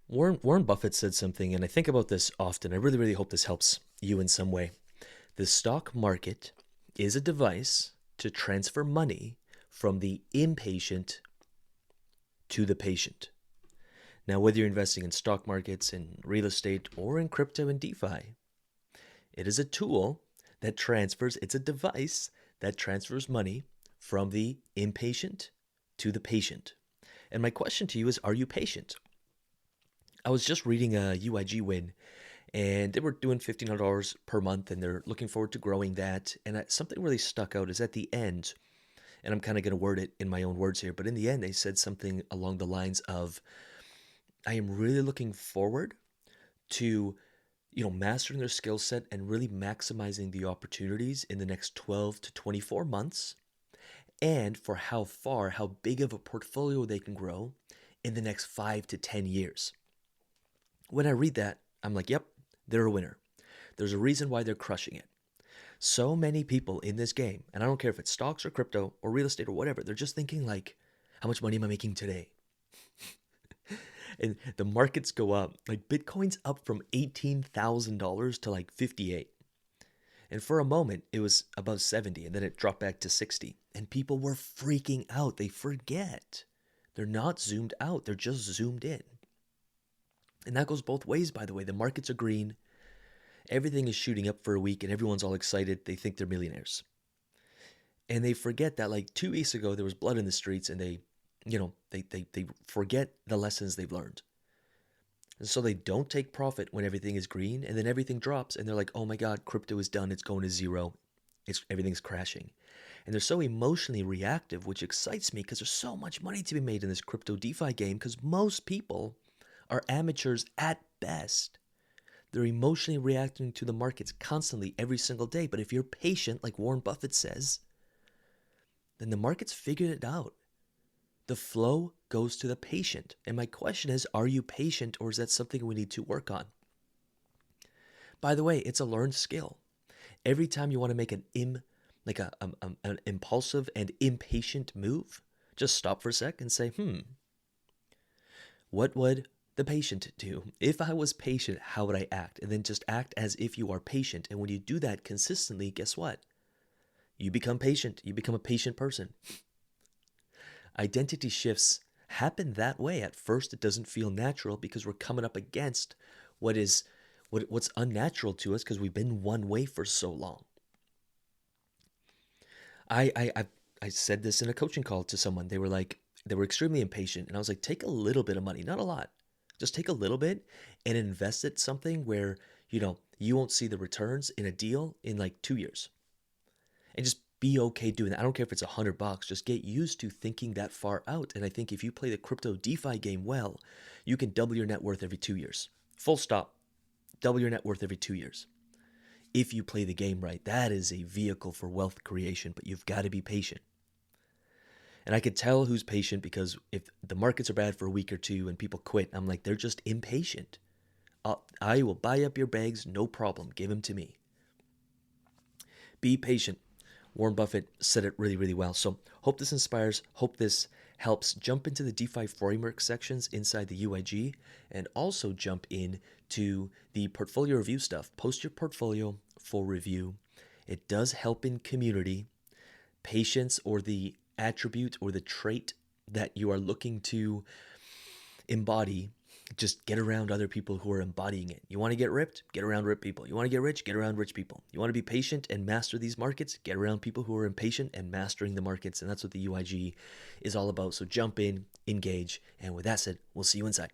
Warren Buffett said something, and I think about this often. I really, really hope this helps you in some way. The stock market is a device to transfer money from the impatient to the patient. Now, whether you're investing in stock markets, in real estate, or in crypto and DeFi, it is a tool that transfers, it's a device that transfers money from the impatient to the patient. And my question to you is, are you patient? I was just reading a UIG win, and they were doing $1,500 per month, and they're looking forward to growing that. And something really stuck out is at the end, and I'm kind of going to word it in my own words here, but in the end, they said something along the lines of, I am really looking forward to mastering their skill set and really maximizing the opportunities in the next 12 to 24 months, and for how big of a portfolio they can grow in the next 5 to 10 years. When I read that, I'm like, yep, they're a winner. There's a reason why they're crushing it. So many people in this game, and I don't care if it's stocks or crypto or real estate or whatever, they're just thinking like, how much money am I making today? And the markets go up. Like Bitcoin's up from $18,000 to like 58. And for a moment, it was above 70, and then it dropped back to 60. And people were freaking out. They forget. They're not zoomed out. They're just zoomed in. And that goes both ways, by the way. The markets are green. Everything is shooting up for a week, and everyone's all excited. They think they're millionaires. And they forget that like 2 weeks ago, there was blood in the streets, and they forget the lessons they've learned. And so they don't take profit when everything is green, and then everything drops, and they're like, oh my God, crypto is done. It's going to zero. Everything's crashing. And they're so emotionally reactive, which excites me because there's so much money to be made in this crypto DeFi game because most people are amateurs at best. They're emotionally reacting to the markets constantly every single day. But if you're patient, like Warren Buffett says, then the markets figured it out. The flow goes to the patient. And my question is, are you patient, or is that something we need to work on? By the way, it's a learned skill. Every time you want to make an impulsive and impatient move, just stop for a sec and say, what would the patient do? If I was patient, how would I act? And then just act as if you are patient. And when you do that consistently, guess what? You become patient. You become a patient person. Identity shifts happen that way. At first, it doesn't feel natural because we're coming up against what's unnatural to us because we've been one way for so long. I said this in a coaching call to someone. They were extremely impatient, and I was like, take a little bit of money, not a lot. Just take a little bit and invest it something where you won't see the returns in a deal in like 2 years, and just be okay doing that. I don't care if it's $100. Just get used to thinking that far out. And I think if you play the crypto DeFi game well, you can double your net worth every 2 years. Full stop. Double your net worth every 2 years. If you play the game right, that is a vehicle for wealth creation, but you've got to be patient. And I could tell who's patient because if the markets are bad for a week or two and people quit, I'm like, they're just impatient. I will buy up your bags, no problem. Give them to me. Be patient. Warren Buffett said it really, really well. So hope this inspires, hope this helps. Jump into the DeFi framework sections inside the UIG, and also jump into the portfolio review stuff. Post your portfolio for review. It does help in community. Patience, or the attribute or the trait that you are looking to embody, just get around other people who are embodying it. You want to get ripped? Get around ripped people. You want to get rich? Get around rich people. You want to be patient and master these markets? Get around people who are impatient and mastering the markets. And that's what the UIG is all about. So jump in, engage. And with that said, we'll see you inside.